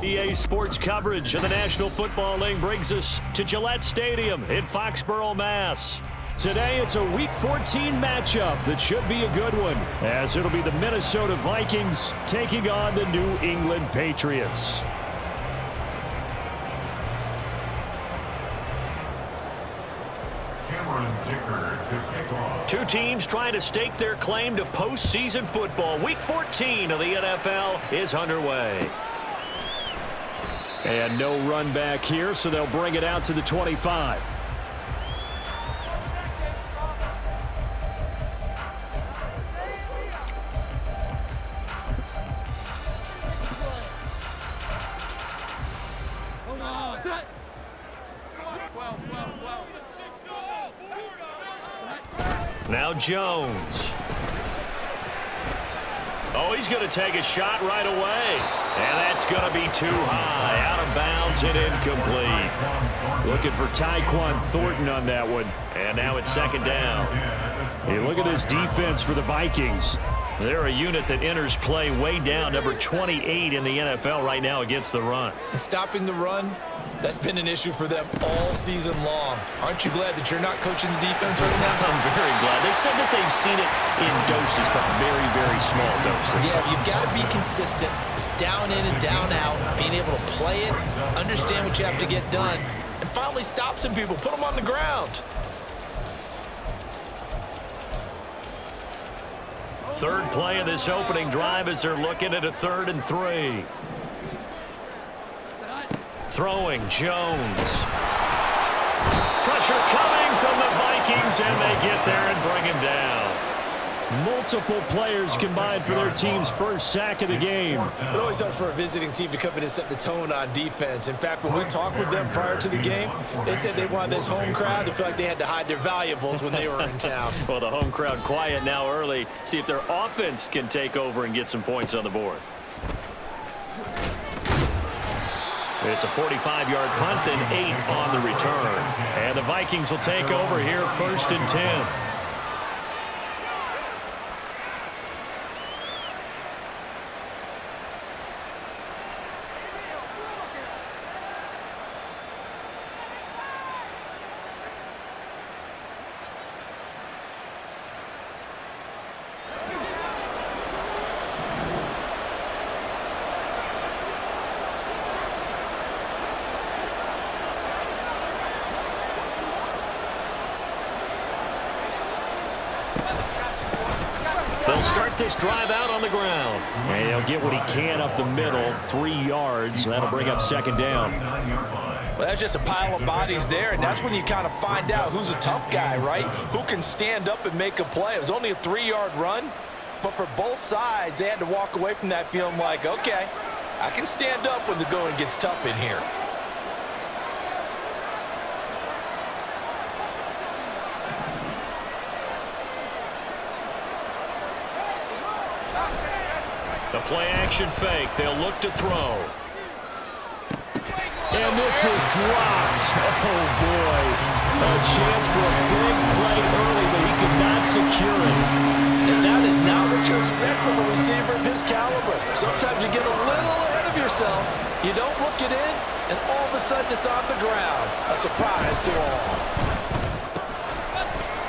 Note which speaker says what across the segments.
Speaker 1: USBA sports coverage of the National Football League brings us to Gillette Stadium in Foxborough, Mass. Today, it's a Week 14 matchup that should be a good one, as it'll be the Minnesota Vikings taking on the New England Patriots. Two teams trying to stake their claim to postseason football. Week 14 of the NFL is underway. And no run back here, so they'll bring it out to the 25. Now Jones. Oh, he's going to take a shot right away. And that's going to be too high. Out of bounds and incomplete. Looking for Tyquan Thornton on that one. And now it's second down. Hey, look at this defense for the Vikings. They're a unit that enters play way down, number 28 in the NFL right now against the run.
Speaker 2: And stopping the run, that's been an issue for them all season long. Aren't you glad that you're not coaching the defense right now?
Speaker 1: I'm very glad. They said that they've seen it in doses, but very, very small doses.
Speaker 2: Yeah, you've got to be consistent. It's down in and down out, being able to play it, understand what you have to get done, and finally stop some people, put them on the ground.
Speaker 1: Third play of this opening drive as they're looking at a 3rd and 3. Throwing Jones. Pressure coming from the Vikings, and they get there and bring him down. Multiple players combined for their team's first sack of the game.
Speaker 2: It always helps for a visiting team to come in and set the tone on defense. In fact, when we talked with them prior to the game, they said they wanted this home crowd to feel like they had to hide their valuables when they were in town.
Speaker 1: Well, the home crowd quiet now early. See if their offense can take over and get some points on the board. It's a 45-yard punt and 8 on the return. And the Vikings will take over here 1st and 10. They'll start this drive out on the ground. And he'll get what he can up the middle, 3 yards. That'll bring up 2nd down.
Speaker 2: Well, that's just a pile of bodies there, and that's when you kind of find out who's a tough guy, right? Who can stand up and make a play. It was only a 3-yard run, but for both sides, they had to walk away from that feeling like, okay, I can stand up when the going gets tough in here.
Speaker 1: The play-action fake. They'll look to throw. And this is dropped. Oh, boy. A chance for a big play early, but he could not secure it.
Speaker 2: And that is not what you expect from a receiver of his caliber. Sometimes you get a little ahead of yourself. You don't look it in, and all of a sudden it's on the ground. A surprise to all.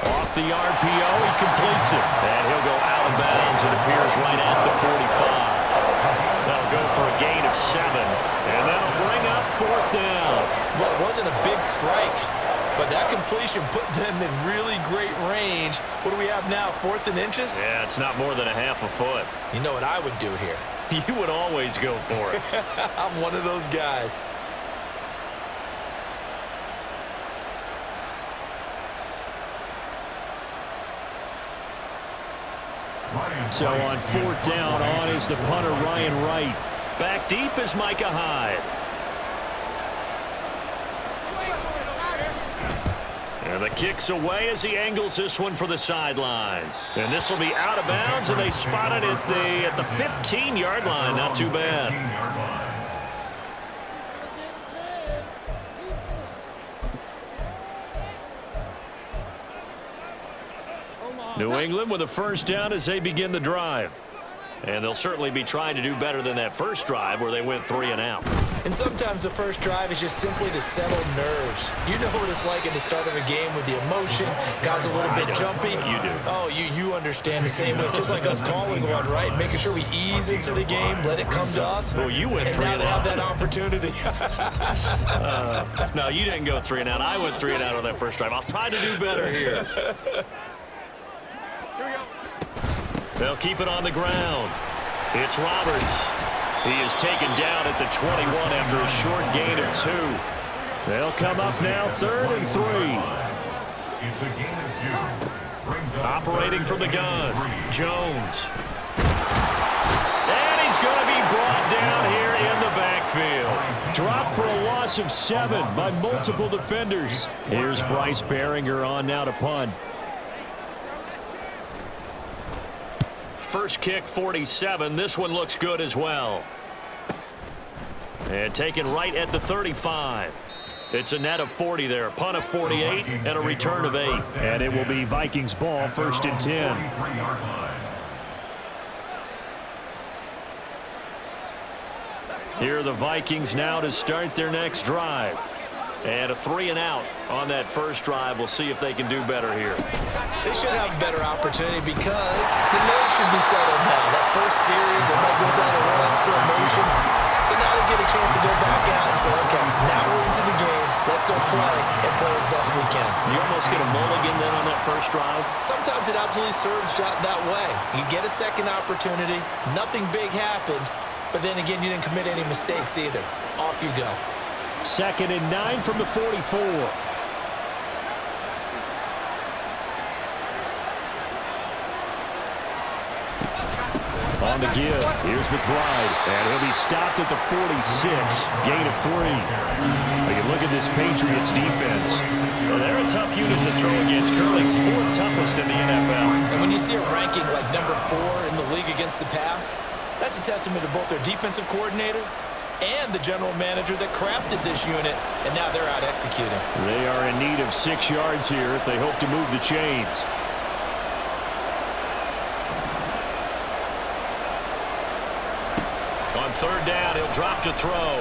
Speaker 1: Off the RPO, he completes it. And he'll go out of bounds. It appears right at the 45. That'll go for a gain of 7. And that'll bring up 4th down.
Speaker 2: Well, it wasn't a big strike, but that completion put them in really great range. What do we have now, 4th and inches?
Speaker 1: Yeah, it's not more than a half a foot.
Speaker 2: You know what I would do here?
Speaker 1: You would always go for it.
Speaker 2: I'm one of those guys.
Speaker 1: So on 4th down, on is the punter, Ryan Wright. Back deep is Micah Hyde. And the kick's away as he angles this one for the sideline. And this will be out of bounds, and they spot it at the 15-yard line. Not too bad. New England with a 1st down as they begin the drive. And they'll certainly be trying to do better than that first drive where they went 3 and out.
Speaker 2: And sometimes the first drive is just simply to settle nerves. You know what it's like at the start of a game with the emotion, guys a little bit jumpy.
Speaker 1: You do.
Speaker 2: Oh, you understand the same way. It's just like us calling one, right? Making sure we ease into the game, let it come to us.
Speaker 1: Well, you went 3 and
Speaker 2: And now
Speaker 1: out.
Speaker 2: they have that opportunity.
Speaker 1: No, you didn't go 3 and out. I went 3 and out on that first drive. I'll try to do better here. They'll keep it on the ground. It's Roberts. He is taken down at the 21 after a short gain of 2. They'll come up now 3rd and 3.
Speaker 3: It's a gain of 2.
Speaker 1: Operating from the gun, Jones. And he's going to be brought down here in the backfield. Dropped for a loss of 7 by multiple defenders. Here's Bryce Behringer on now to punt. First kick, 47. This one looks good as well. And taken right at the 35. It's a net of 40 there. Punt of 48 and a return of 8. And it will be Vikings ball, 1st and 10. Here are the Vikings now to start their next drive. And a 3 and out on that first drive. We'll see if they can do better here.
Speaker 2: They should have a better opportunity because the nerves should be settled now. That first series, everybody goes out a little extra emotion. So now they get a chance to go back out and say, okay, now we're into the game. Let's go play and play as best we can.
Speaker 1: You almost get a mulligan then on that first drive?
Speaker 2: Sometimes it absolutely serves that way. You get a second opportunity. Nothing big happened. But then again, you didn't commit any mistakes either. Off you go.
Speaker 1: 2nd and 9 from the 44. On the give, here's McBride, and he'll be stopped at the 46, gain of 3. You look at this Patriots defense. Well, they're a tough unit to throw against, currently 4th toughest in the NFL.
Speaker 2: And when you see a ranking like number 4 in the league against the pass, that's a testament to both their defensive coordinator and the general manager that crafted this unit, and now they're out executing.
Speaker 1: They are in need of 6 yards here if they hope to move the chains. On 3rd down, he'll drop to throw.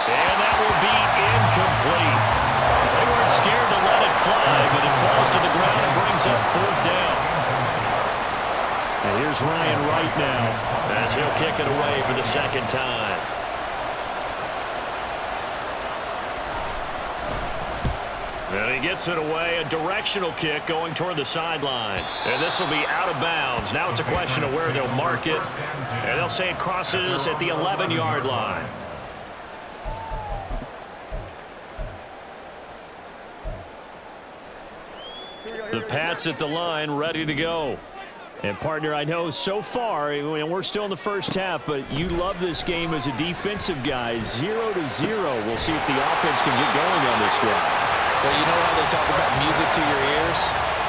Speaker 1: And that will be incomplete. They weren't scared to let it fly, but it falls to the ground and brings up 4th down. And here's Ryan Wright now as he'll kick it away for the 2nd time. And he gets it away, a directional kick going toward the sideline. And this will be out of bounds. Now it's a question of where they'll mark it. And they'll say it crosses at the 11-yard line. The Pats at the line, ready to go. And, partner, I know so far, we're still in the first half, but you love this game as a defensive guy. 0-0. We'll see if the offense can get going on this drive.
Speaker 2: Well, you know how they talk about music to your ears?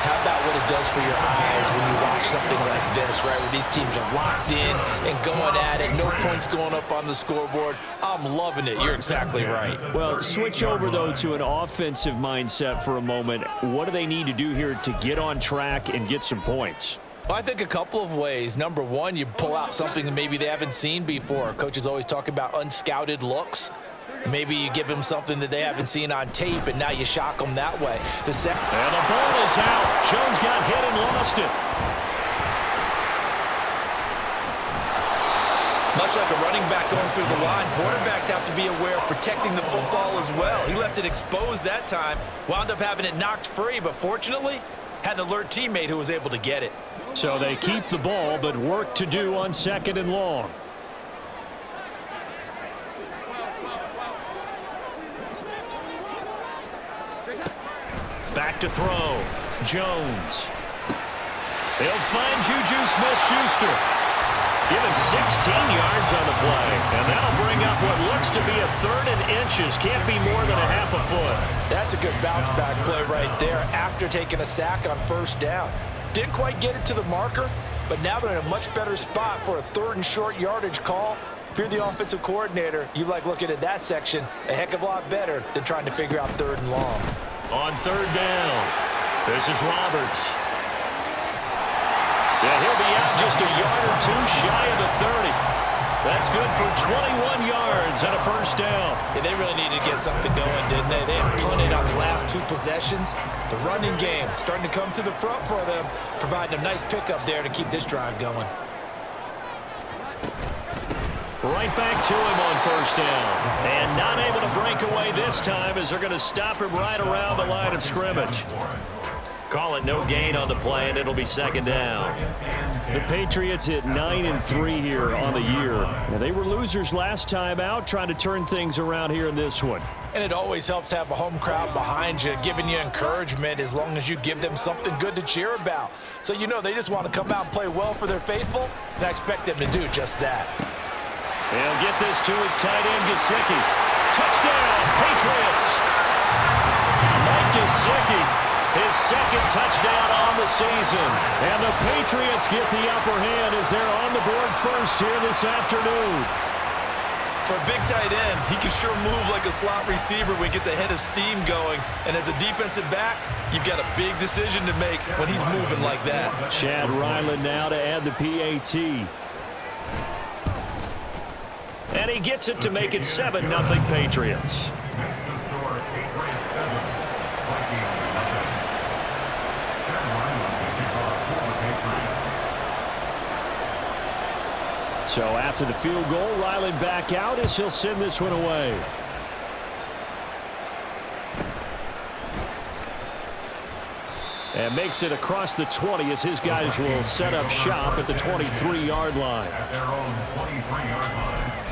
Speaker 2: How about what it does for your eyes when you watch something like this, right, where these teams are locked in and going at it, no points going up on the scoreboard? I'm loving it. You're exactly right.
Speaker 1: Well, switch over, though, to an offensive mindset for a moment. What do they need to do here to get on track and get some points?
Speaker 2: Well, I think a couple of ways. Number one, you pull out something that maybe they haven't seen before. Coaches always talk about unscouted looks. Maybe you give them something that they haven't seen on tape, and now you shock them that way.
Speaker 1: And the ball is out. Jones got hit and lost it.
Speaker 2: Much like a running back going through the line, quarterbacks have to be aware of protecting the football as well. He left it exposed that time, wound up having it knocked free, but fortunately, had an alert teammate who was able to get it.
Speaker 1: So they keep the ball, but work to do on 2nd and long. Back to throw. Jones. They'll find Juju Smith-Schuster. Given 16 yards on the play. And that'll bring up what looks to be a 3rd and inches. Can't be more than a half a foot.
Speaker 2: That's a good bounce back play right there after taking a sack on 1st down. Didn't quite get it to the marker, but now they're in a much better spot for a 3rd and short yardage call. If you're the offensive coordinator, you like looking at that section a heck of a lot better than trying to figure out 3rd and long.
Speaker 1: On 3rd down, this is Roberts. too shy of the 30. That's good for 21 yards and a first down.
Speaker 2: Yeah, they really needed to get something going, didn't they? They had punted on the last 2 possessions. The running game starting to come to the front for them, providing a nice pickup there to keep this drive going.
Speaker 1: Right back to him on first down. And not able to break away this time as they're going to stop him right around the line of scrimmage. Call it no gain on the play, and it'll be second down. The Patriots hit 9-3 here on the year. Now, they were losers last time out, trying to turn things around here in this one.
Speaker 2: And it always helps to have a home crowd behind you, giving you encouragement as long as you give them something good to cheer about. So you know they just want to come out and play well for their faithful, and I expect them to do just that.
Speaker 1: They'll get this to his tight end, Gesicki. Touchdown, Patriots! Mike Gesicki. His second touchdown on the season. And the Patriots get the upper hand as they're on the board first here this afternoon.
Speaker 4: For a big tight end, he can sure move like a slot receiver when he gets a head of steam going. And as a defensive back, you've got a big decision to make when he's moving like that.
Speaker 1: Chad Ryland now to add the PAT. And he gets it to make it 7-0 Patriots.
Speaker 3: Next to score, 8-7. Vikings.
Speaker 1: So after the field goal, Ryland back out as he'll send this one away. And makes it across the 20 as his guys will set up shop at the 23-yard line.
Speaker 3: At their own 23-yard line.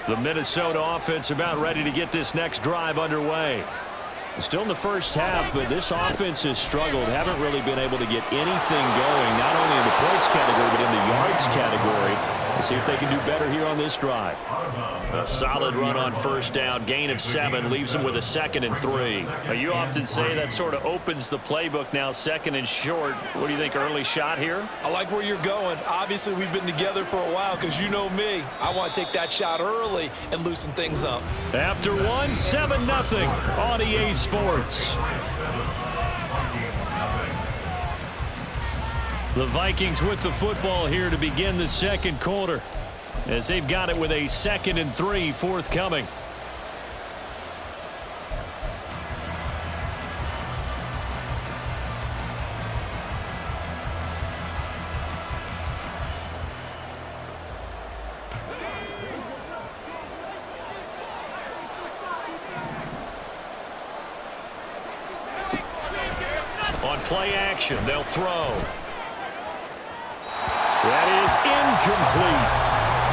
Speaker 1: The Minnesota offense about ready to get this next drive underway. Still in the first half, but this offense has struggled. Haven't really been able to get anything going, not only in the points category, but in the yards category. Let's see if they can do better here on this drive. A solid run on first down. Gain of 7 leaves them with a 2nd and 3. Now, you often say that sort of opens the playbook now, 2nd and short. What do you think, early shot here?
Speaker 4: I like where you're going. Obviously, we've been together for a while because you know me. I want to take that shot early and loosen things up.
Speaker 1: After 7-0 on EA Sports. The Vikings with the football here to begin the second quarter as they've got it with a 2nd and 3 forthcoming. On play action, they'll throw. That is incomplete.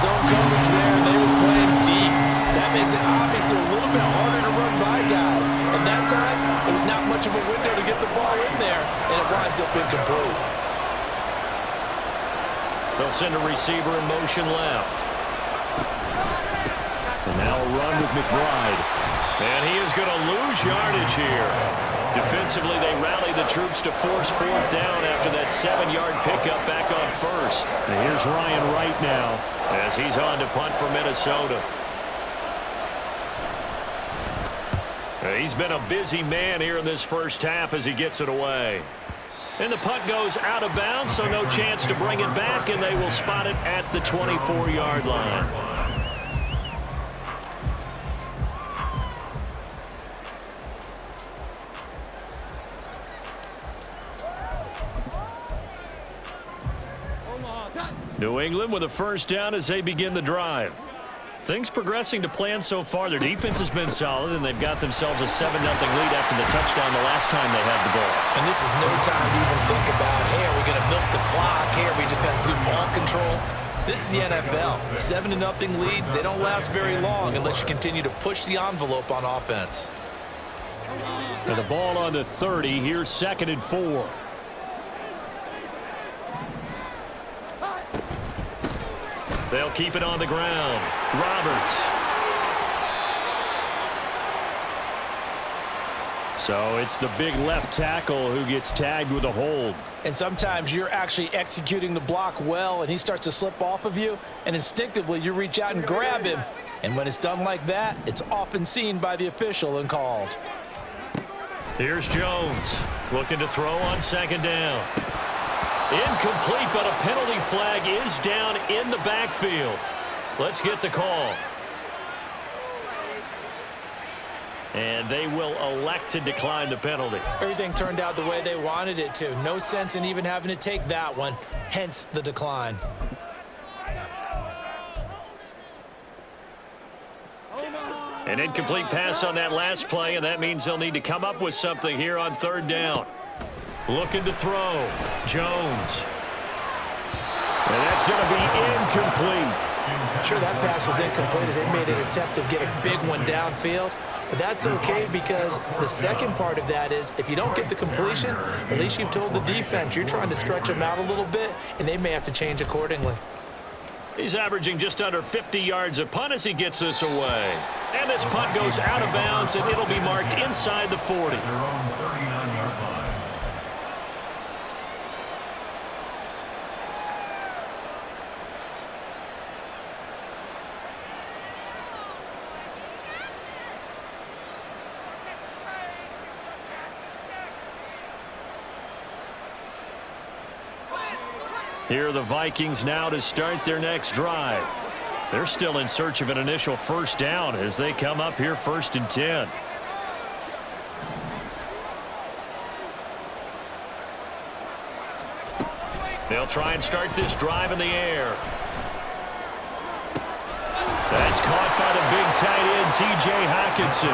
Speaker 2: Zone coverage there, and they were playing deep. That makes it obviously a little bit harder to run by guys. And that time, it was not much of a window to get the ball in there, and it winds up incomplete.
Speaker 1: They'll send a receiver in motion left. And now a run with McBride. And he is going to lose yardage here. Defensively, they rally the troops to force 4th down after that 7-yard pickup back on first. And here's Ryan Wright now as he's on to punt for Minnesota. He's been a busy man here in this first half as he gets it away. And the punt goes out of bounds, so no chance to bring it back, and they will spot it at the 24-yard line. New England with a first down as they begin the drive. Things progressing to plan so far. Their defense has been solid, and they've got themselves a 7-0 lead after the touchdown the last time they had the ball.
Speaker 2: And this is no time to even think about, hey, are we going to milk the clock? Hey, are we just going to do ball control? This is the NFL. 7-0 leads, they don't last very long unless you continue to push the envelope on offense.
Speaker 1: And the ball on the 30. Here's 2nd and 4. They'll keep it on the ground. Roberts. So it's the big left tackle who gets tagged with a hold.
Speaker 2: And sometimes you're actually executing the block well, and he starts to slip off of you, and instinctively you reach out and grab him. And when it's done like that, it's often seen by the official and called.
Speaker 1: Here's Jones looking to throw on second down. Incomplete, but a penalty flag is down in the backfield. Let's get the call. And they will elect to decline the penalty.
Speaker 2: Everything turned out the way they wanted it to. No sense in even having to take that one, hence the decline.
Speaker 1: An incomplete pass on that last play, and that means they'll need to come up with something here on third down. Looking to throw. Jones. And that's going to be incomplete.
Speaker 2: Sure, that pass was incomplete as they made an attempt to get a big one downfield. But that's okay because the second part of that is if you don't get the completion, at least you've told the defense you're trying to stretch them out a little bit, and they may have to change accordingly.
Speaker 1: He's averaging just under 50 yards a punt as he gets this away. And this punt goes out of bounds, and it'll be marked inside the 40.
Speaker 3: Their own 39-yard line.
Speaker 1: Here are the Vikings now to start their next drive. They're still in search of an initial first down as they come up here 1st and 10. They'll try and start this drive in the air. That's caught by the big tight end, T.J. Hockenson.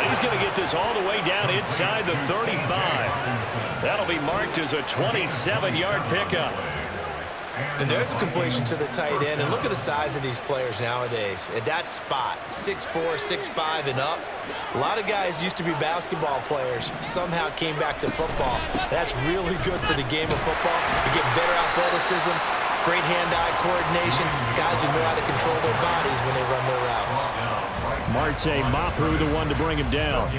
Speaker 1: And he's going to get this all the way down inside the 35. That'll be marked as a 27-yard pickup.
Speaker 2: And there's a completion to the tight end. And look at the size of these players nowadays. At that spot, 6'4", 6'5", and up. A lot of guys used to be basketball players, somehow came back to football. That's really good for the game of football. You get better athleticism, great hand-eye coordination, guys who know how to control their bodies when they run their routes.
Speaker 1: Marte Mapu, the one to bring him down.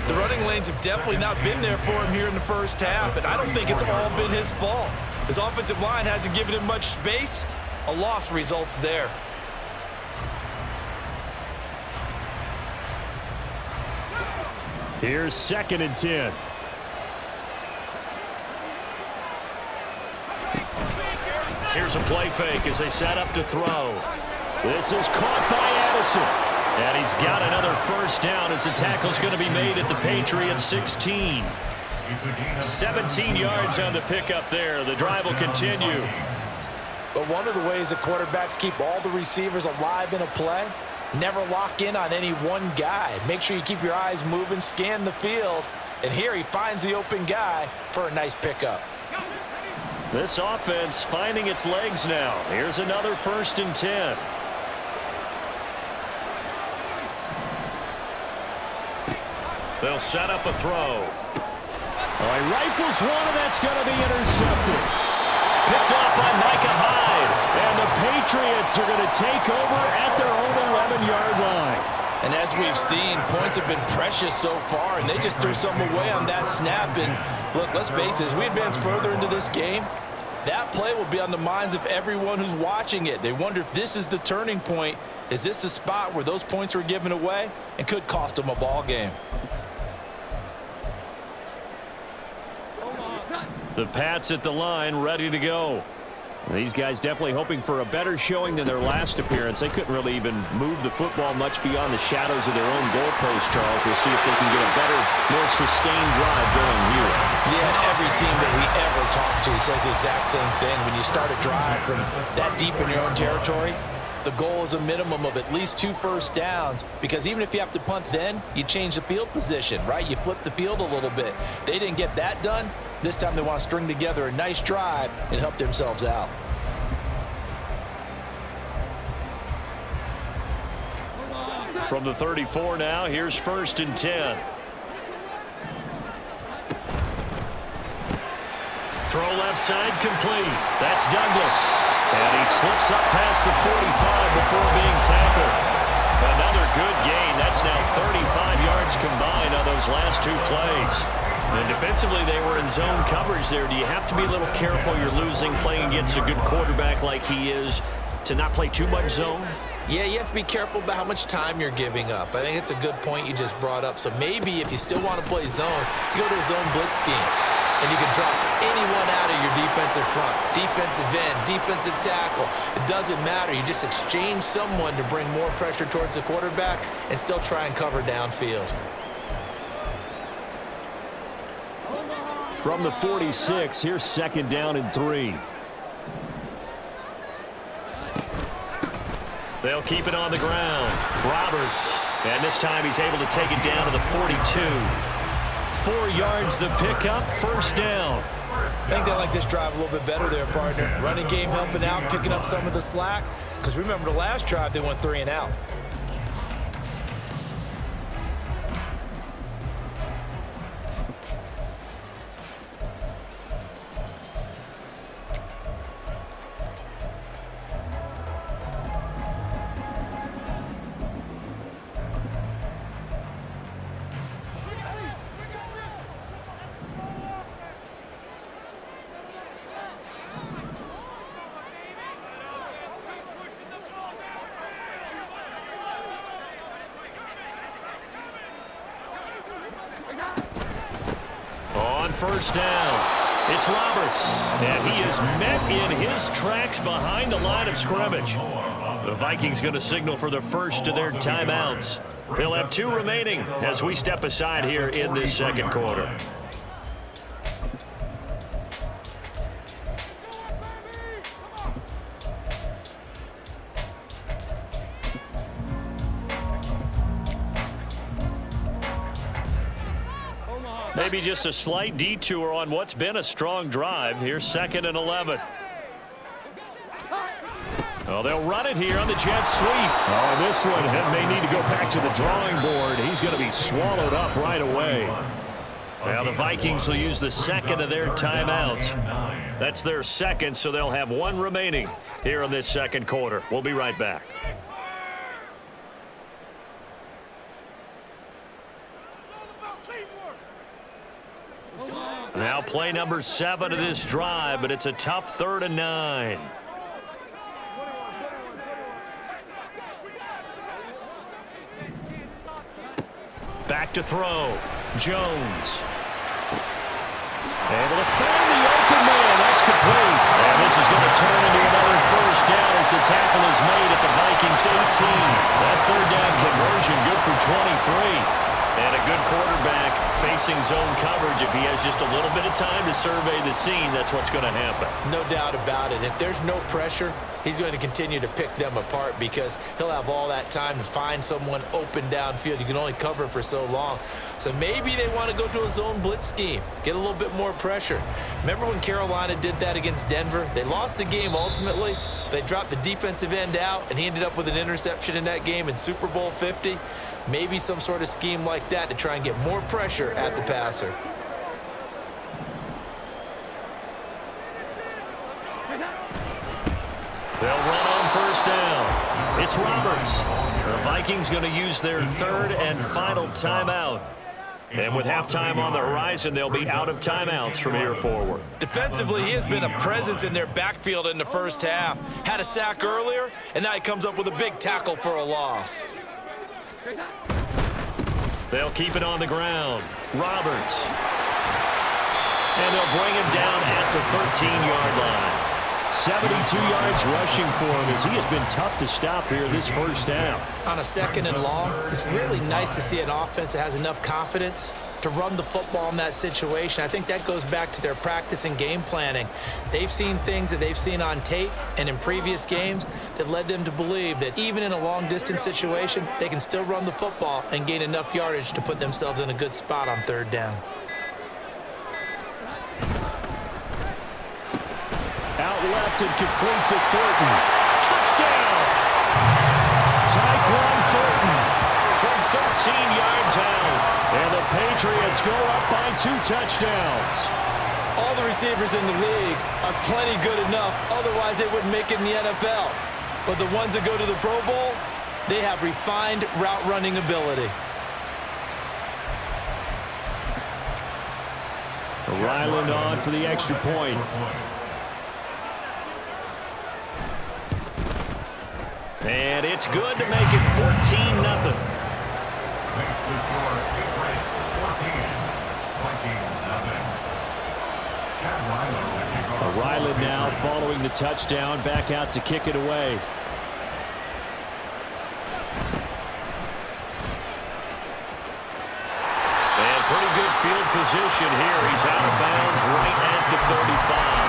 Speaker 4: The running lanes have definitely not been there for him here in the first half, and I don't think it's all been his fault. His offensive line hasn't given him much space. A loss results there.
Speaker 1: Here's 2nd and 10. Here's a play fake as they set up to throw. This is caught by Addison. And he's got another first down as the tackle's going to be made at the Patriots 16. 17 yards on the pickup there. The drive will continue.
Speaker 2: But one of the ways that quarterbacks keep all the receivers alive in a play, never lock in on any one guy. Make sure you keep your eyes moving, scan the field. And here he finds the open guy for a nice pickup.
Speaker 1: This offense finding its legs now. Here's another 1st and 10. They'll set up a throw. Oh, he rifles one, and that's going to be intercepted. Picked off by Micah Hyde. And the Patriots are going to take over at their own 11-yard line.
Speaker 2: And as we've seen, points have been precious so far, and they just threw something away on that snap. And look, let's face it, as we advance further into this game, that play will be on the minds of everyone who's watching it. They wonder if this is the turning point. Is this the spot where those points were given away and could cost them a ball game?
Speaker 1: The Pats at the line, ready to go. These guys definitely hoping for a better showing than their last appearance. They couldn't really even move the football much beyond the shadows of their own goalpost, Charles. We'll see if they can get a better, more sustained drive going here.
Speaker 2: Yeah, and every team that we ever talk to says the exact same thing. When you start a drive from that deep in your own territory, the goal is a minimum of at least 2 first downs, because even if you have to punt then, you change the field position, right? You flip the field a little bit. They didn't get that done. This time they want to string together a nice drive and help themselves out.
Speaker 1: From the 34 now, here's 1st and 10. Throw left side, complete. That's Douglas. And he slips up past the 45 before being tackled. Another good gain. That's now 35 yards combined on those last 2 plays. And defensively, they were in zone coverage there. Do you have to be a little careful? You're losing, playing against a good quarterback like he is, to not play too much zone?
Speaker 2: Yeah, you have to be careful about how much time you're giving up. I think it's a good point you just brought up. So maybe if you still want to play zone, you go to a zone blitz scheme. And you can drop anyone out of your defensive front, defensive end, defensive tackle. It doesn't matter. You just exchange someone to bring more pressure towards the quarterback and still try and cover downfield.
Speaker 1: From the 46, here's 2nd down and 3. They'll keep it on the ground. Roberts, and this time he's able to take it down to the 42. 4 yards the pickup, 1st down.
Speaker 2: I think they like this drive a little bit better there, partner. Running game helping out, picking up some of the slack. Because remember the last drive, they went 3 and out.
Speaker 1: On 1st down, it's Roberts, and he is met in his tracks behind the line of scrimmage. The Vikings going to signal for the first of their timeouts. They'll have 2 remaining as we step aside here in this 2nd quarter. Maybe just a slight detour on what's been a strong drive. Here's 2nd and 11. Oh, they'll run it here on the jet sweep. Oh, this one may need to go back to the drawing board. He's going to be swallowed up right away. Now the Vikings will use the 2nd of their timeouts. That's their 2nd, so they'll have 1 remaining here in this 2nd quarter. We'll be right back. Now play number 7 of this drive, but it's a tough 3rd and 9. Back to throw. Jones. Able to find the open man. That's complete. And this is going to turn into another 1st down as the tackle is made at the Vikings 18. That 3rd down conversion good for 23. And a good quarterback facing zone coverage. If he has just a little bit of time to survey the scene, that's what's going to happen.
Speaker 2: No doubt about it. If there's no pressure, he's going to continue to pick them apart because he'll have all that time to find someone open downfield. You can only cover for so long. So maybe they want to go to a zone blitz scheme, get a little bit more pressure. Remember when Carolina did that against Denver? They lost the game ultimately. They dropped the defensive end out, and he ended up with an interception in that game in Super Bowl 50. Maybe some sort of scheme like that to try and get more pressure at the passer.
Speaker 1: They'll run on 1st down. It's Roberts. The Vikings going to use their 3rd and final timeout. And with halftime on the horizon, they'll be out of timeouts from here forward.
Speaker 2: Defensively, he has been a presence in their backfield in the 1st half. Had a sack earlier, and now he comes up with a big tackle for a loss.
Speaker 1: They'll keep it on the ground. Roberts. And they'll bring him down at the 13-yard line. 72 yards rushing for him as he has been tough to stop here this 1st half.
Speaker 2: On a 2nd and long, it's really nice to see an offense that has enough confidence to run the football in that situation. I think that goes back to their practice and game planning. They've seen things that they've seen on tape and in previous games that led them to believe that even in a long-distance situation, they can still run the football and gain enough yardage to put themselves in a good spot on 3rd down.
Speaker 1: Out left and complete to Thornton. Touchdown! Tyquan Thornton from 13 yards out. And the Patriots go up by 2 touchdowns.
Speaker 2: All the receivers in the league are plenty good enough. Otherwise, they wouldn't make it in the NFL. But the ones that go to the Pro Bowl, they have refined route running ability.
Speaker 1: Ryland on for the extra point. And it's good to make it 14-0.
Speaker 3: Makes the score Patriots 14. Vikings nothing. Chad Ryland to kick off.
Speaker 1: Ryland now following the touchdown, back out to kick it away. And pretty good field position here. He's out of bounds right at the 35.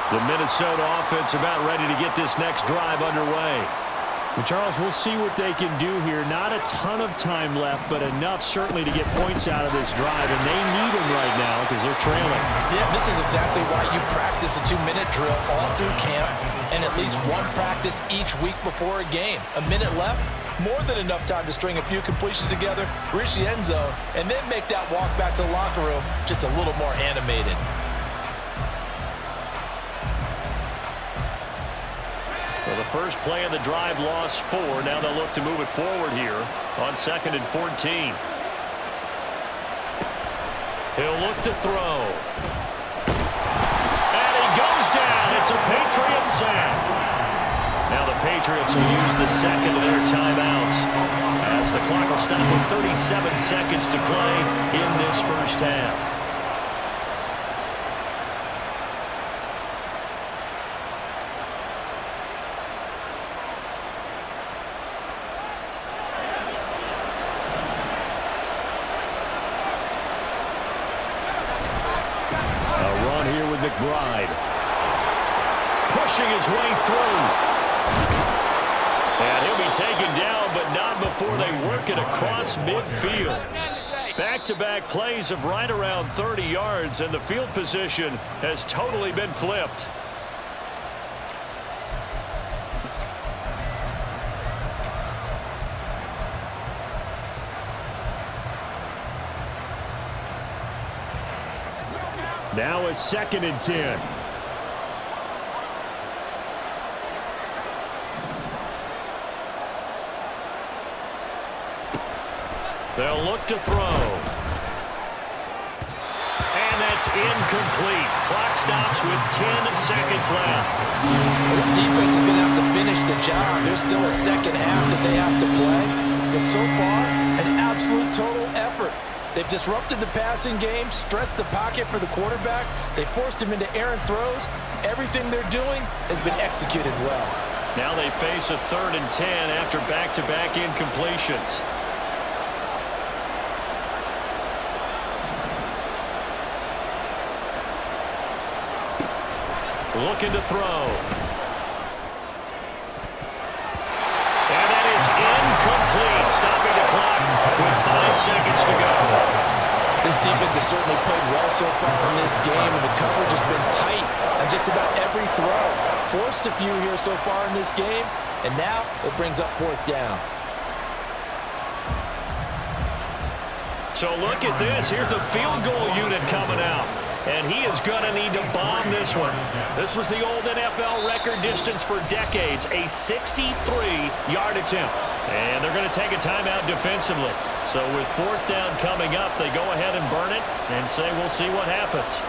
Speaker 1: The Minnesota offense about ready to get this next drive underway. Well, Charles, we'll see what they can do here. Not a ton of time left, but enough certainly to get points out of this drive, and they need them right now because they're trailing.
Speaker 2: Yeah, this is exactly why you practice a 2-minute drill all through camp and at least one practice each week before a game. A minute left, more than enough time to string a few completions together, reach the end zone, and then make that walk back to the locker room just a little more animated.
Speaker 1: Well, the first play of the drive lost 4. Now they'll look to move it forward here on 2nd and 14. He'll look to throw. And he goes down. It's a Patriot sack. Now the Patriots will use the second of their timeouts as the clock will stop with 37 seconds to play in this first half. McBride pushing his way through. And he'll be taken down, but not before they work it across midfield. Back-to-back plays of right around 30 yards, and the field position has totally been flipped. Now it's 2nd and 10. They'll look to throw. And that's incomplete. Clock stops with 10 seconds left.
Speaker 2: This defense is going to have to finish the job. There's still a second half that they have to play. But so far, an absolute total effort. They've disrupted the passing game, stressed the pocket for the quarterback. They forced him into errant throws. Everything they're doing has been executed well.
Speaker 1: Now they face a 3rd and 10 after back-to-back incompletions. Looking to throw. And that is incomplete. Stopping the clock with 5 seconds to go.
Speaker 2: This defense has certainly played well so far in this game, and the coverage has been tight on just about every throw. Forced a few here so far in this game, and now it brings up 4th down.
Speaker 1: So look at this. Here's the field goal unit coming out. And he is going to need to bomb this one. This was the old NFL record distance for decades, a 63-yard attempt. And they're going to take a timeout defensively. So with 4th down coming up, they go ahead and burn it and say we'll see what happens.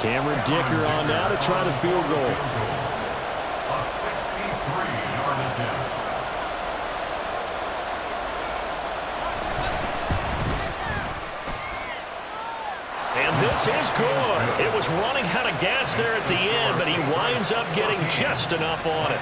Speaker 1: Cameron Dicker on now to try the field goal.
Speaker 3: A 63-yard attempt.
Speaker 1: And this is good. It was running out of gas there at the end, but he winds up getting just enough on it.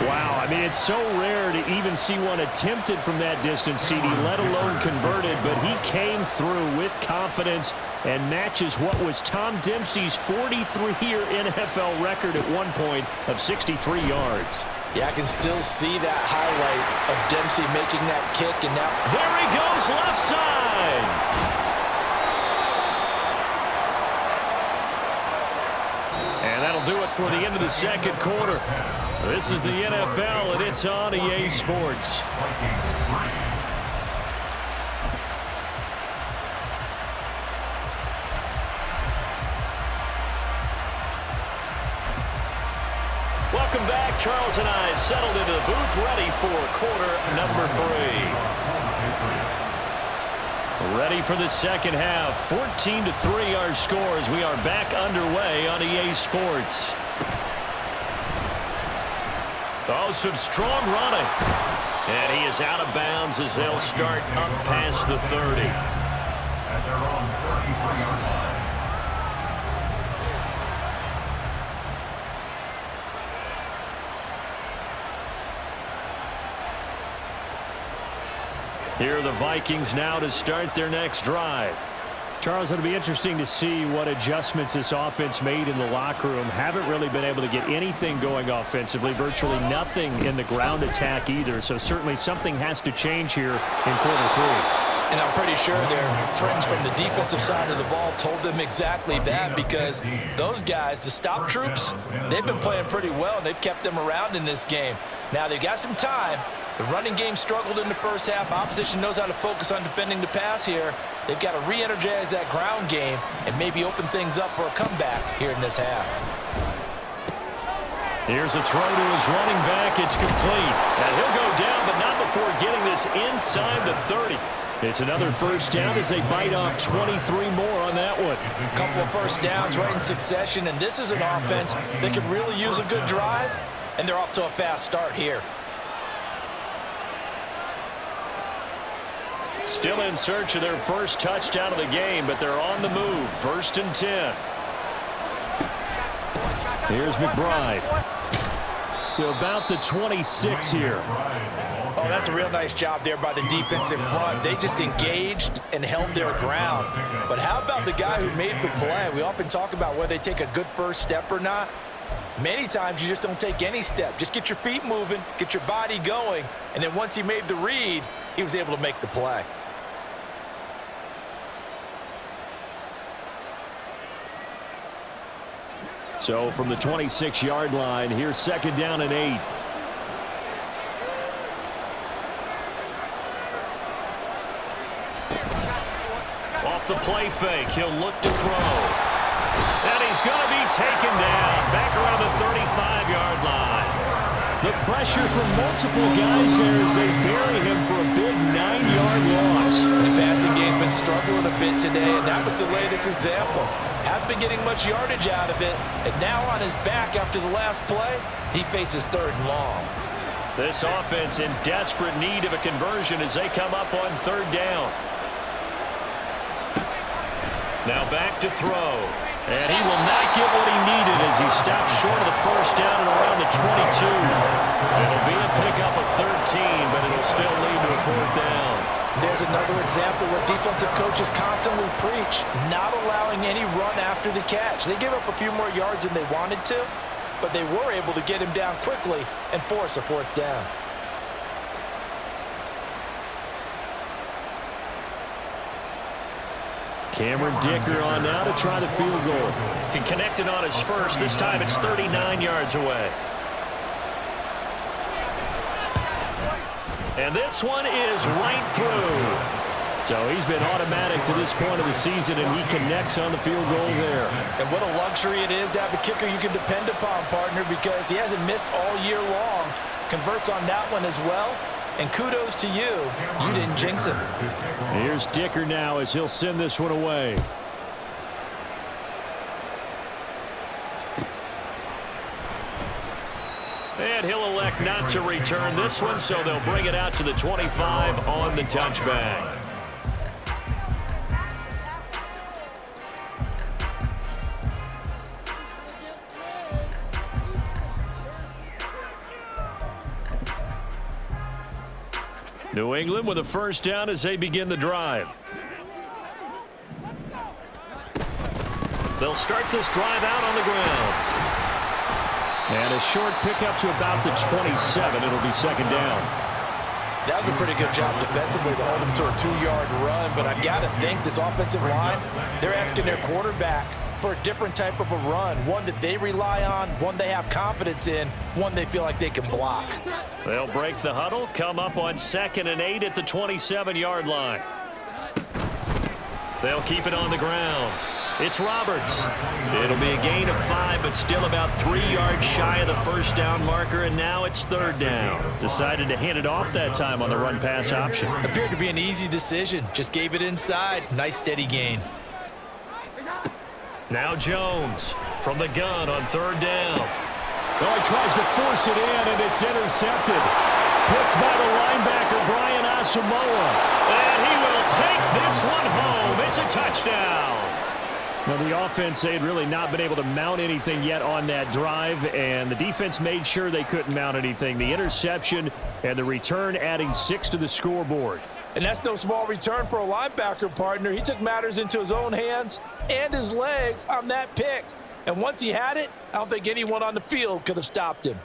Speaker 1: Wow, I mean, it's so rare to even see one attempted from that distance, CD, let alone converted, but he came through with confidence and matches what was Tom Dempsey's 43-year NFL record at one point of 63 yards.
Speaker 2: Yeah, I can still see that highlight of Dempsey making that kick, and now
Speaker 1: there he goes, left side. And that'll do it for the end of the 2nd quarter. This is the NFL, and it's on EA Sports. Welcome back. Charles and I settled into the booth, ready for quarter number 3. Ready for the second half. 14-3 our scores. We are back underway on EA Sports. Oh, some strong running. And he is out of bounds as they'll start up past the 30.
Speaker 3: At their own 33-yard line.
Speaker 1: Here are the Vikings now to start their next drive.
Speaker 5: Charles, it'll be interesting to see what adjustments this offense made in the locker room. Haven't really been able to get anything going offensively, virtually nothing in the ground attack either. So certainly something has to change here in quarter three.
Speaker 2: And I'm pretty sure their friends from the defensive side of the ball told them exactly that, because those guys, the stop troops, they've been playing pretty well, and they've kept them around in this game. Now, they've got some time. The running game struggled in the first half. Opposition knows how to focus on defending the pass here. They've got to re-energize that ground game and maybe open things up for a comeback here in this half.
Speaker 1: Here's a throw to his running back. It's complete. And he'll go down, but not before getting this inside the 30. It's another first down as they bite off 23 more on that one.
Speaker 2: A couple of first downs right in succession, and this is an offense that could really use a good drive, and they're off to a fast start here.
Speaker 1: Still in search of their first touchdown of the game, but they're on the move. 1st and 10. Here's McBride. To about the 26 here.
Speaker 2: Oh, that's a real nice job there by the defensive front. They just engaged and held their ground. But how about the guy who made the play? We often talk about whether they take a good first step or not. Many times you just don't take any step. Just get your feet moving, get your body going, and then once he made the read, he was able to make the play.
Speaker 1: So from the 26-yard line, here's 2nd down and 8. Off the play fake, he'll look to throw. And he's going to be taken down back around the 35-yard line. The pressure from multiple guys there as they bury him for a big 9-yard loss.
Speaker 2: The passing game's been struggling a bit today, and that was the latest example. Haven't been getting much yardage out of it, and now on his back after the last play, he faces 3rd and long.
Speaker 1: This offense in desperate need of a conversion as they come up on 3rd down. Now back to throw. And he will not get what he needed as he stops short of the first down and around the 22. It'll be a pickup of 13, but it'll still lead to a 4th down.
Speaker 2: There's another example where defensive coaches constantly preach, not allowing any run after the catch. They give up a few more yards than they wanted to, but they were able to get him down quickly and force a 4th down.
Speaker 1: Cameron Dicker on now to try the field goal. He connected on his first. This time it's 39 yards away. And this one is right through. So he's been automatic to this point of the season, and he connects on the field goal there.
Speaker 2: And what a luxury it is to have a kicker you can depend upon, partner, because he hasn't missed all year long. Converts on that one as well. And kudos to you. You didn't jinx it.
Speaker 1: Here's Dicker now as he'll send this one away. And he'll elect not to return this one, so they'll bring it out to the 25 on the touchback. New England with a first down as they begin the drive. They'll start this drive out on the ground. And a short pickup to about the 27. It'll be 2nd down.
Speaker 2: That was a pretty good job defensively to hold him to a 2-yard run, but I've got to think this offensive line, they're asking their quarterback for a different type of a run, one that they rely on, one they have confidence in, one they feel like they can block.
Speaker 1: They'll break the huddle, come up on 2nd and 8 at the 27-yard line. They'll keep it on the ground. It's Roberts. It'll be a gain of 5, but still about 3 yards shy of the first down marker, and now it's 3rd down. Decided to hand it off that time on the run-pass option.
Speaker 4: Appeared to be an easy decision. Just gave it inside. Nice steady gain.
Speaker 1: Now Jones from the gun on 3rd down.
Speaker 5: Oh, he tries to force it in, and it's intercepted. Picked by the linebacker, Brian Asamoah.
Speaker 1: And he will take this one home. It's a touchdown.
Speaker 5: Well, the offense, they had really not been able to mount anything yet on that drive, and the defense made sure they couldn't mount anything. The interception and the return adding 6 to the scoreboard.
Speaker 2: And that's no small return for a linebacker, partner. He took matters into his own hands and his legs on that pick. And once he had it, I don't think anyone on the field could have stopped him.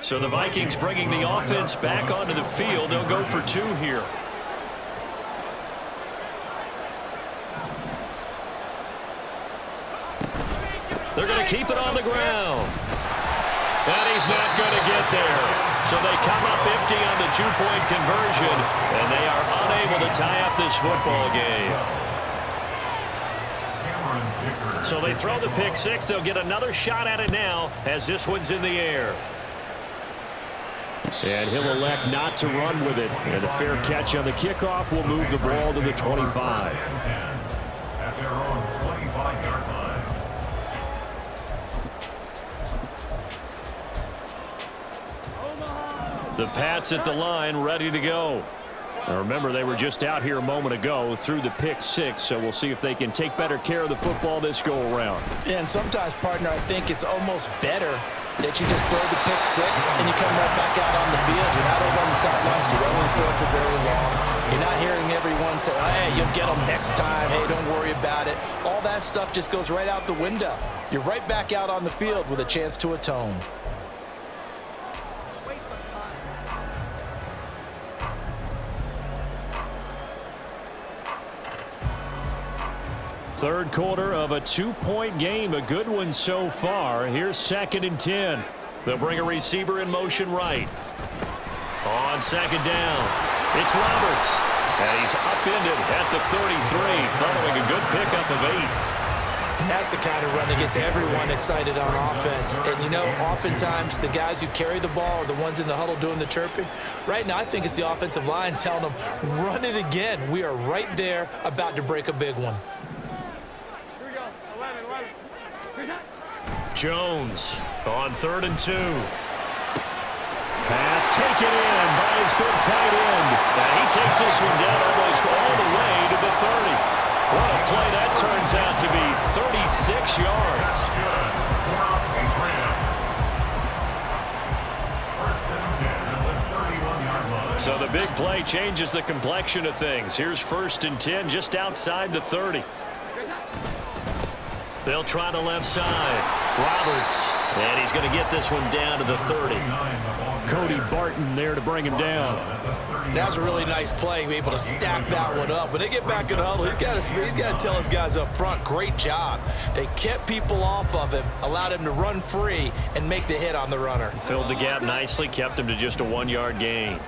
Speaker 1: So the Vikings bringing the offense back onto the field. They'll go for 2 here. They're going to keep it on the ground. And he's not going to get there. So they come up empty on the 2-point conversion, and they are unable to tie up this football game. So they throw the pick 6. They'll get another shot at it now as this one's in the air.
Speaker 5: And he'll elect not to run with it. And a fair catch on the kickoff will move the ball to the 25.
Speaker 3: At their own 25-yard line.
Speaker 5: The Pats at the line, ready to go. Now remember, they were just out here a moment ago through the pick 6, so we'll see if they can take better care of the football this go-around.
Speaker 2: Yeah, and sometimes, partner, I think it's almost better that you just throw the pick 6 and you come right back out on the field. You're not over on the sidelines dwelling for it for very long. You're not hearing everyone say, hey, you'll get them next time. Hey, don't worry about it. All that stuff just goes right out the window. You're right back out on the field with a chance to atone.
Speaker 5: Third quarter of a 2-point game, a good one so far. Here's 2nd and 10.
Speaker 1: They'll bring a receiver in motion right. On 2nd down, it's Roberts. And he's upended at the 33, following a good pickup of 8.
Speaker 2: And that's the kind of run that gets everyone excited on offense. And, you know, oftentimes the guys who carry the ball are the ones in the huddle doing the chirping. Right now, I think it's the offensive line telling them, run it again. We are right there about to break a big one.
Speaker 1: Jones on 3rd and 2.
Speaker 5: Pass taken in by his big tight end.
Speaker 1: And he takes this one down almost all the way to the 30. What a play that turns out to be. 36 yards. So the big play changes the complexion of things. Here's 1st and 10 just outside the 30. They'll try the left side. Roberts. And he's going to get this one down to the 30.
Speaker 5: Cody Barton there to bring him down.
Speaker 4: That was a really nice play, able to stack that one up. When they get back in the huddle, he's got to tell his guys up front, great job. They kept people off of him, allowed him to run free and make the hit on the runner.
Speaker 1: Filled the gap nicely, kept him to just a 1-yard gain.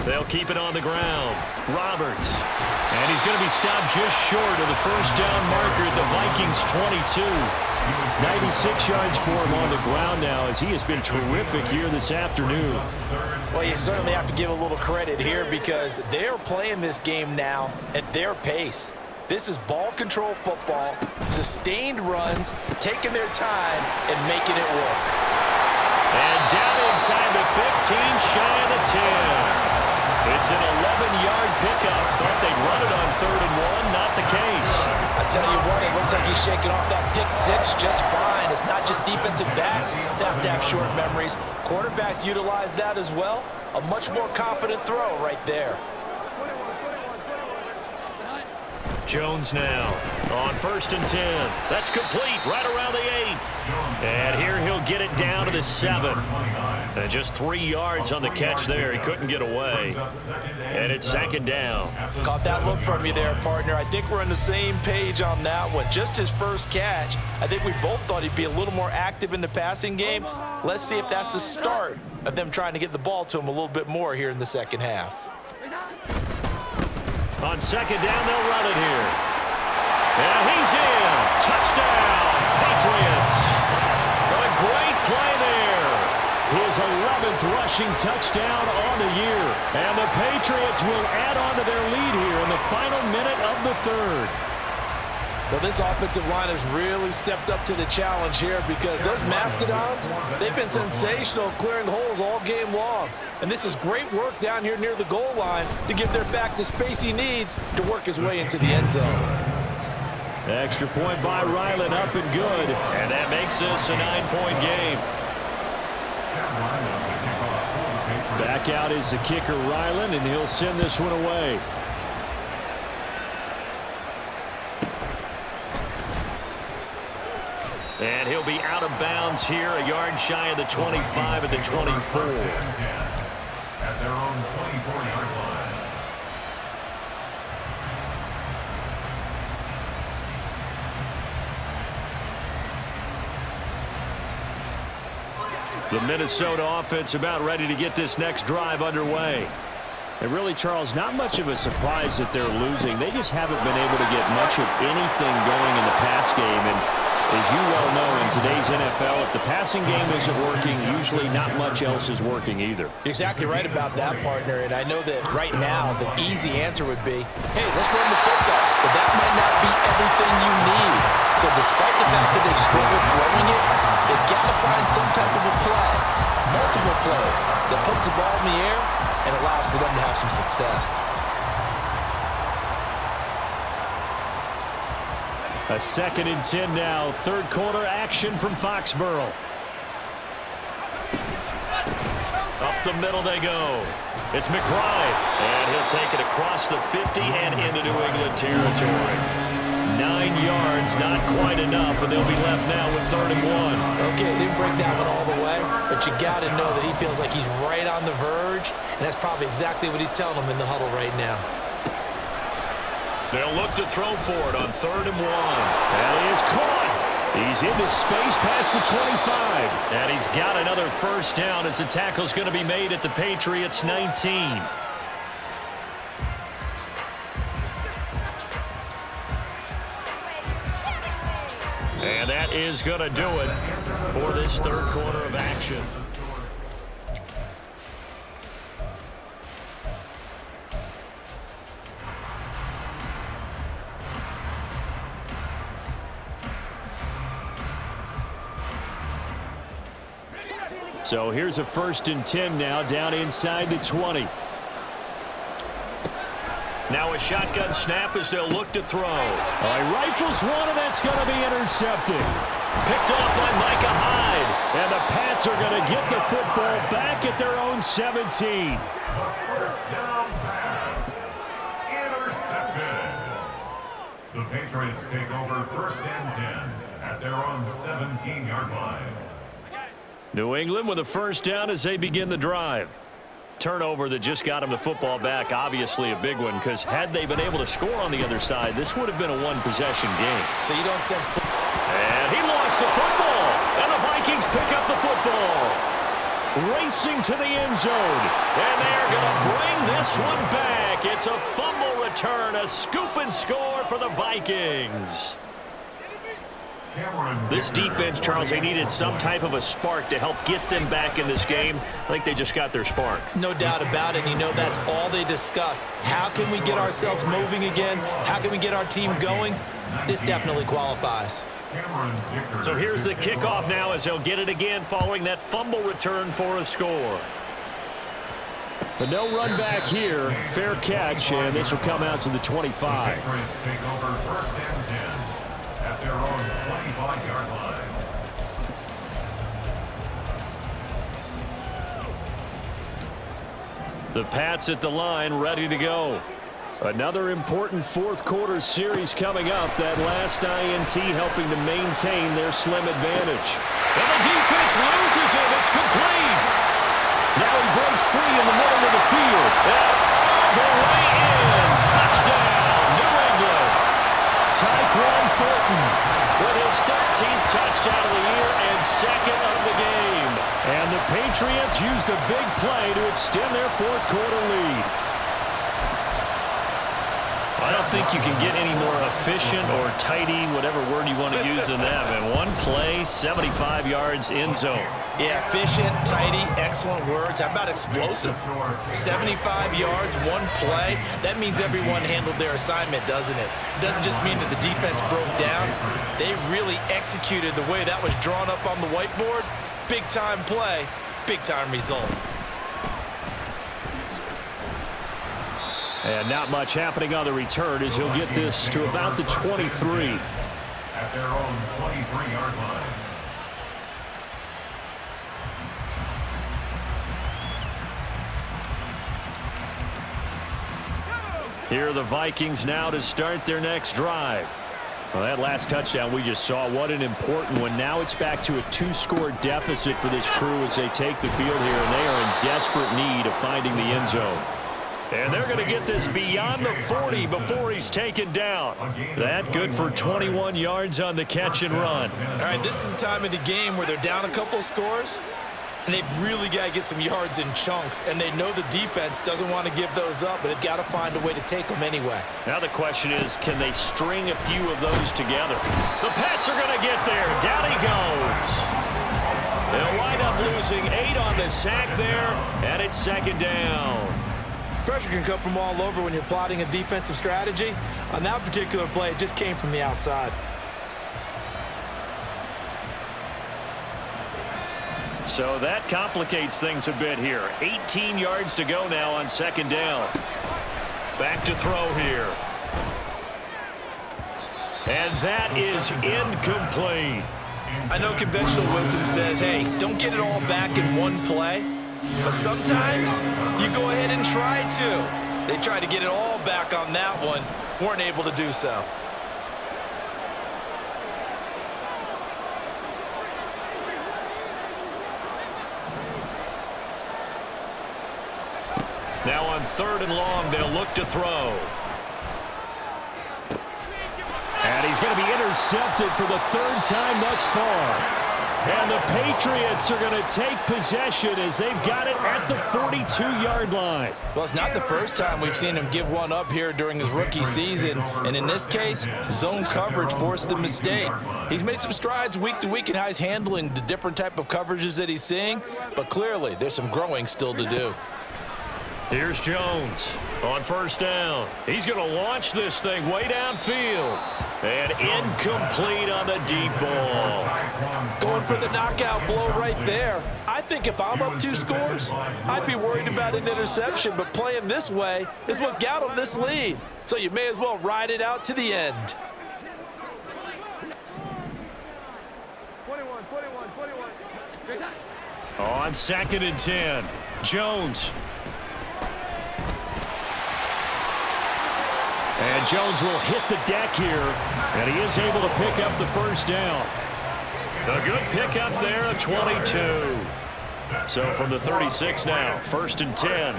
Speaker 1: They'll keep it on the ground. Roberts. And he's going to be stopped just short of the first down marker at the Vikings 22.
Speaker 5: 96 yards for him on the ground now as he has been terrific here this afternoon.
Speaker 2: Well, you certainly have to give a little credit here because they're playing this game now at their pace. This is ball control football, sustained runs, taking their time and making it work.
Speaker 1: And down inside the 15, shy of the 10. It's an 11-yard pickup. Thought they'd run it on 3rd and 1. Not the case.
Speaker 2: I tell you what, it looks like he's shaking off that pick 6 just fine. It's not just defensive backs that have to have short memories. Quarterbacks utilize that as well. A much more confident throw right there.
Speaker 1: Jones now on 1st and 10. That's complete right around the 8. And here he'll get it down to the 7. And just 3 yards on the catch there. He couldn't get away. And it's 2nd down.
Speaker 2: Caught that look from you there, partner. I think we're on the same page on that one. Just his first catch. I think we both thought he'd be a little more active in the passing game. Let's see if that's the start of them trying to get the ball to him a little bit more here in the second half.
Speaker 1: On second down, they'll run it here. And he's in. Touchdown, Patriots. What a great play there. His 11th rushing touchdown on the year. And the Patriots will add on to their lead here in the final minute of the third.
Speaker 2: Well, this offensive line has really stepped up to the challenge here because those Mastodons, they've been sensational clearing holes all game long. And this is great work down here near the goal line to give their back the space he needs to work his way into the end zone.
Speaker 1: Extra point by Ryland, up and good. And that makes this a 9-point game.
Speaker 5: Back out is the kicker, Ryland, and he'll send this one away.
Speaker 1: And he'll be out of bounds here, a yard shy of the 25 at the 24.
Speaker 3: At their own 24-yard line.
Speaker 1: The Minnesota offense about ready to get this next drive underway.
Speaker 5: And really, Charles, not much of a surprise that they're losing. They just haven't been able to get much of anything going in the pass game. And as you well know, in today's NFL, if the passing game isn't working, usually not much else is working either.
Speaker 2: You're exactly right about that, partner. And I know that right now the easy answer would be, hey, let's run the football. But that might not be everything you need. So despite the fact that they've struggled throwing it, they've got to find some type of a play, multiple plays, that puts the ball in the air and allows for them to have some success.
Speaker 5: A 2nd and 10 now. Third quarter action from Foxborough.
Speaker 1: Up the middle they go. It's McBride. And he'll take it across the 50 and into New England territory. 9 yards, not quite enough, and they'll be left now with 3rd and 1.
Speaker 2: Okay, he didn't break that one all the way, but you got to know that he feels like he's right on the verge, and that's probably exactly what he's telling them in the huddle right now.
Speaker 1: They'll look to throw for it on 3rd and 1. And he is caught. He's into space past the 25. And he's got another first down as the tackle's going to be made at the Patriots 19. And that is going to do it for this third quarter of action.
Speaker 5: So here's a 1st and 10 now, down inside the 20.
Speaker 1: Now a shotgun snap as they'll look to throw.
Speaker 5: He rifles one, and that's going to be intercepted.
Speaker 1: Picked off by Micah Hyde.
Speaker 5: And the Pats are going to get the football back at their own 17.
Speaker 3: First down pass. Intercepted. The Patriots take over 1st and 10 at their own 17-yard line.
Speaker 1: New England with a first down as they begin the drive. Turnover that just got them the football back, obviously a big one, because had they been able to score on the other side, this would have been a one-possession game.
Speaker 2: So you don't sense...
Speaker 1: And he lost the football, and the Vikings pick up the football. Racing to the end zone, and they're going to bring this one back. It's a fumble return, a scoop and score for the Vikings. This defense, Charles, they needed some type of a spark to help get them back in this game. I think they just got their spark.
Speaker 2: No doubt about it. You know, that's all they discussed. How can we get ourselves moving again? How can we get our team going? This definitely qualifies.
Speaker 1: So here's the kickoff now as they'll get it again following that fumble return for a score.
Speaker 5: But no run back here. Fair catch, and this will come out to the 25.
Speaker 3: Take over 1st and 10 at their own 25-yard line.
Speaker 5: The Pats at the line, ready to go. Another important fourth quarter series coming up. That last INT helping to maintain their slim advantage.
Speaker 1: And the defense loses it. It's complete.
Speaker 5: Now he breaks free in the middle of the field.
Speaker 1: And all the way in. Touchdown, New England.
Speaker 5: Tyquan Thornton
Speaker 1: with his 13th touchdown of the year and 2nd of the game.
Speaker 5: And the Patriots use the big play to extend their fourth quarter lead.
Speaker 1: I don't think you can get any more efficient or tidy, whatever word you want to use in that. And one play, 75 yards in zone.
Speaker 4: Yeah, efficient, tidy, excellent words. How about explosive? 75 yards, one play. That means everyone handled their assignment, doesn't it? It doesn't just mean that the defense broke down. They really executed the way that was drawn up on the whiteboard. Big-time play, big-time result.
Speaker 5: And not much happening on the return as he'll get this to about the 23.
Speaker 3: At their own 23-yard line.
Speaker 5: Here are the Vikings now to start their next drive. Well, that last touchdown we just saw, what an important one. Now it's back to a 2-score deficit for this crew as they take the field here, and they are in desperate need of finding the end zone. And they're going to get this beyond the 40 before he's taken down. That good for 21 yards on the catch and run.
Speaker 4: All right, this is the time of the game where they're down a couple of scores, and they've really got to get some yards in chunks, and they know the defense doesn't want to give those up, but they've got to find a way to take them anyway.
Speaker 5: Now the question is, can they string a few of those together? The Pats are going to get there. Down he goes. They'll wind up losing 8 on the sack there, and it's second down.
Speaker 4: Pressure can come from all over when you're plotting a defensive strategy. On that particular play, it just came from the outside.
Speaker 5: So that complicates things a bit here. 18 yards to go now on second down. Back to throw here. And that is incomplete.
Speaker 4: I know conventional wisdom says, hey, don't get it all back in one play. But sometimes you go ahead and try to. They tried to get it all back on that one. Weren't able to do so.
Speaker 5: Now on 3rd and long, they'll look to throw. And he's going to be intercepted for the 3rd time thus far. And the Patriots are going to take possession as they've got it at the 42-yard line.
Speaker 4: Well, it's not the first time we've seen him give one up here during his rookie season. And in this case, zone coverage forced the mistake. He's made some strides week to week in how he's handling the different type of coverages that he's seeing. But clearly, there's some growing still to do.
Speaker 5: Here's Jones on 1st down. He's going to launch this thing way downfield. And incomplete on the deep ball.
Speaker 4: Going for the knockout blow right there. I think if I'm up 2 scores, I'd be worried about an interception. But playing this way is what got him this lead. So you may as well ride it out to the end.
Speaker 6: 21.
Speaker 5: On 2nd and 10, Jones. And Jones will hit the deck here, and he is able to pick up the 1st down. A good pickup there, a 22. So from the 36 now, 1st and 10.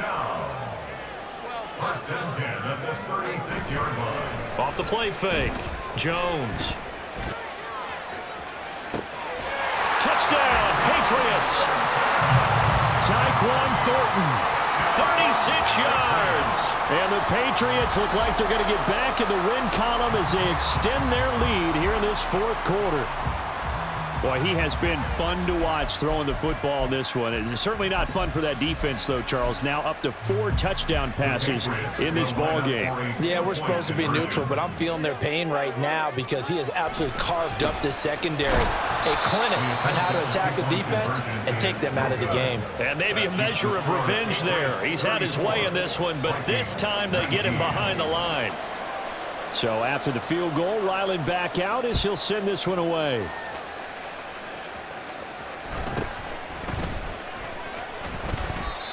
Speaker 3: 1st and 10 at the 36-yard line.
Speaker 5: Off the play fake, Jones. Touchdown, Patriots. Tyquan Thornton. 36 yards. And the Patriots look like they're going to get back in the win column as they extend their lead here in this 4th quarter. Boy, he has been fun to watch throwing the football in this one. It's certainly not fun for that defense, though, Charles. Now up to 4 touchdown passes in this ball game.
Speaker 4: Yeah, we're supposed to be neutral, but I'm feeling their pain right now because he has absolutely carved up this secondary. A clinic on how to attack a defense and take them out of the game.
Speaker 5: And maybe a measure of revenge there. He's had his way in this one, but this time they get him behind the line. So after the field goal, Ryland back out as he'll send this one away.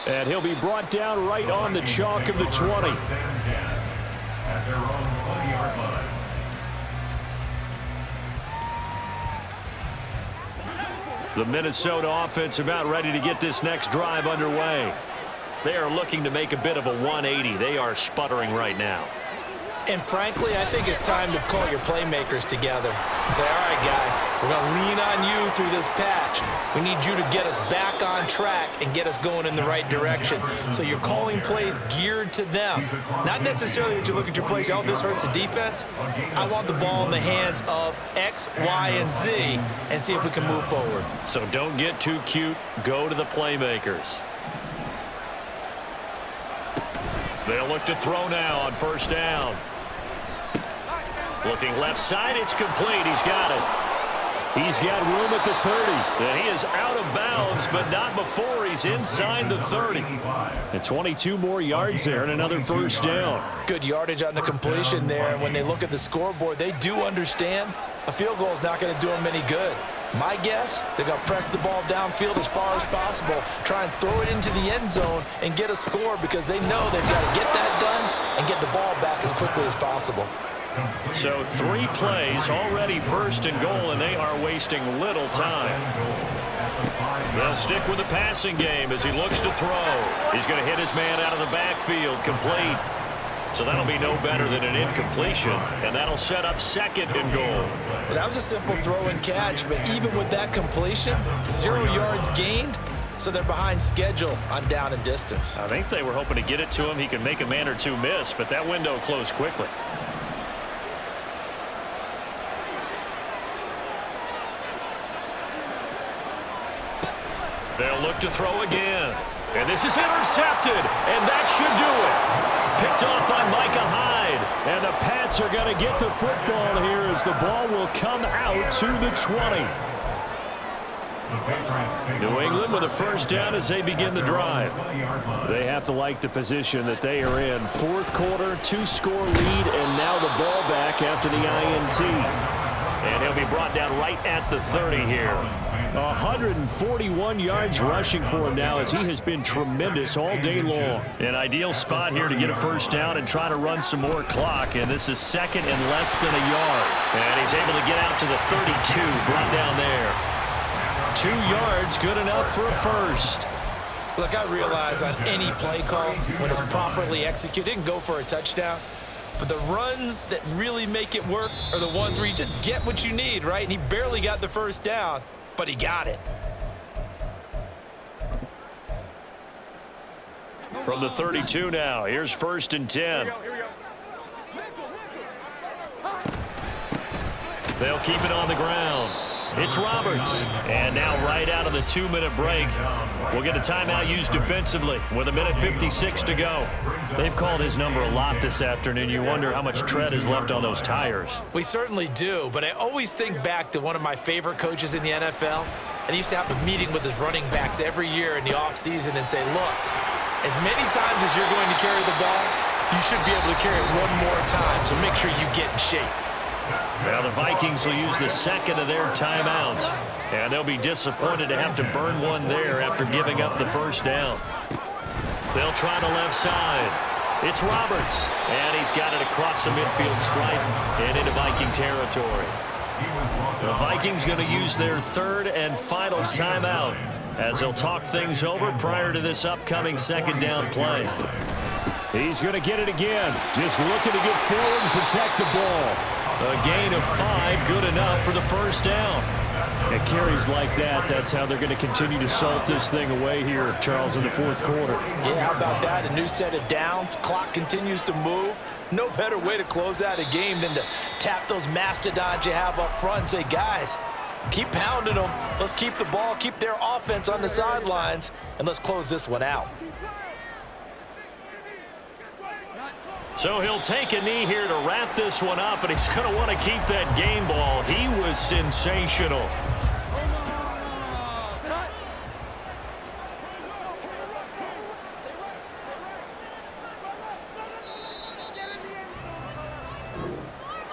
Speaker 5: And he'll be brought down right on the chalk of the 20.
Speaker 3: At their own 20-yard line.
Speaker 5: The Minnesota offense about ready to get this next drive underway. They are looking to make a bit of a 180. They are sputtering right now.
Speaker 4: And frankly, I think it's time to call your playmakers together and say, all right, guys, we're going to lean on you through this patch. We need you to get us back on track and get us going in the right direction. So you're calling plays geared to them. Not necessarily that you look at your plays, oh, this hurts the defense. I want the ball in the hands of X, Y, and Z and see if we can move forward.
Speaker 1: So don't get too cute. Go to the playmakers. They'll look to throw now on first down. Looking left side, it's complete. He's got it. He's got room at the 30. And he is out of bounds, but not before he's inside the 30.
Speaker 5: And 22 more yards there and another first down.
Speaker 2: Good yardage on the completion there. And when they look at the scoreboard, they do understand a field goal is not going to do them any good. My guess, they're going to press the ball downfield as far as possible, try and throw it into the end zone and get a score because they know they've got to get that done and get the ball back as quickly as possible.
Speaker 1: So 3 plays, already first and goal, and they are wasting little time. They'll stick with the passing game as he looks to throw. He's going to hit his man out of the backfield, complete. So that'll be no better than an incompletion, and that'll set up second and goal.
Speaker 4: That was a simple throw and catch, but even with that completion, 0 yards gained, so they're behind schedule on down and distance.
Speaker 1: I think they were hoping to get it to him. He could make a man or two miss, but that window closed quickly. They'll look to throw again. And this is intercepted, and that should do it. Picked off by Micah Hyde.
Speaker 5: And the Pats are going to get the football here as the ball will come out to the 20. New England with a first down as they begin the drive. They have to like the position that they are in. Fourth quarter, 2-score lead, and now the ball back after the INT.
Speaker 1: And he'll be brought down right at the 30 here.
Speaker 5: 141 yards rushing for him now as he has been tremendous all day long.
Speaker 1: An ideal spot here to get a first down and try to run some more clock. And this is second and less than a yard. And he's able to get out to the 32, brought down there. 2 yards, good enough for a first.
Speaker 4: Look, I realize on any play call, when it's properly executed, it can go for a touchdown. But the runs that really make it work are the ones where you just get what you need, right? And he barely got the first down, but he got it.
Speaker 1: From the 32 now, here's first and 10. They'll keep it on the ground. It's Roberts. And now right out of the 2-minute break, we'll get a timeout used defensively with 1:56 to go. They've called his number a lot this afternoon. You wonder how much tread is left on those tires.
Speaker 4: We certainly do, but I always think back to one of my favorite coaches in the NFL. And he used to have a meeting with his running backs every year in the offseason and say, look, as many times as you're going to carry the ball, you should be able to carry it one more time, so make sure you get in shape.
Speaker 1: Now the Vikings will use the second of their timeouts, and they'll be disappointed to have to burn one there after giving up the first down. They'll try the left side. It's Roberts, and he's got it across the midfield stripe and into Viking territory. The Vikings going to use their third and final timeout as they'll talk things over prior to this upcoming second down play.
Speaker 5: He's going to get it again. Just looking to get forward and protect the ball.
Speaker 1: A gain of 5, good enough for the first down.
Speaker 5: At carries like that, that's how they're going to continue to salt this thing away here, Charles, in the fourth quarter.
Speaker 2: Yeah, how about that? A new set of downs. Clock continues to move. No better way to close out a game than to tap those mastodons you have up front and say, guys, keep pounding them. Let's keep the ball, keep their offense on the sidelines, and let's close this one out.
Speaker 1: So he'll take a knee here to wrap this one up, and he's going to want to keep that game ball. He was sensational.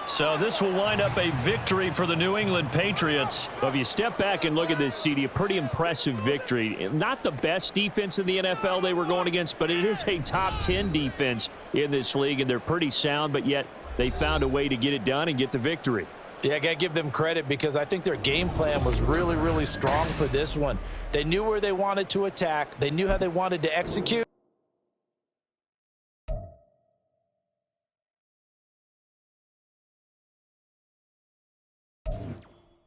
Speaker 1: So this will wind up a victory for the New England Patriots.
Speaker 5: Well, if you step back and look at this, CD, a pretty impressive victory. Not the best defense in the NFL they were going against, but it is a top 10 defense in this league, and they're pretty sound, but yet they found a way to get it done and get the victory.
Speaker 2: Yeah, I got to give them credit because I think their game plan was really, really strong for this one. They knew where they wanted to attack. They knew how they wanted to execute.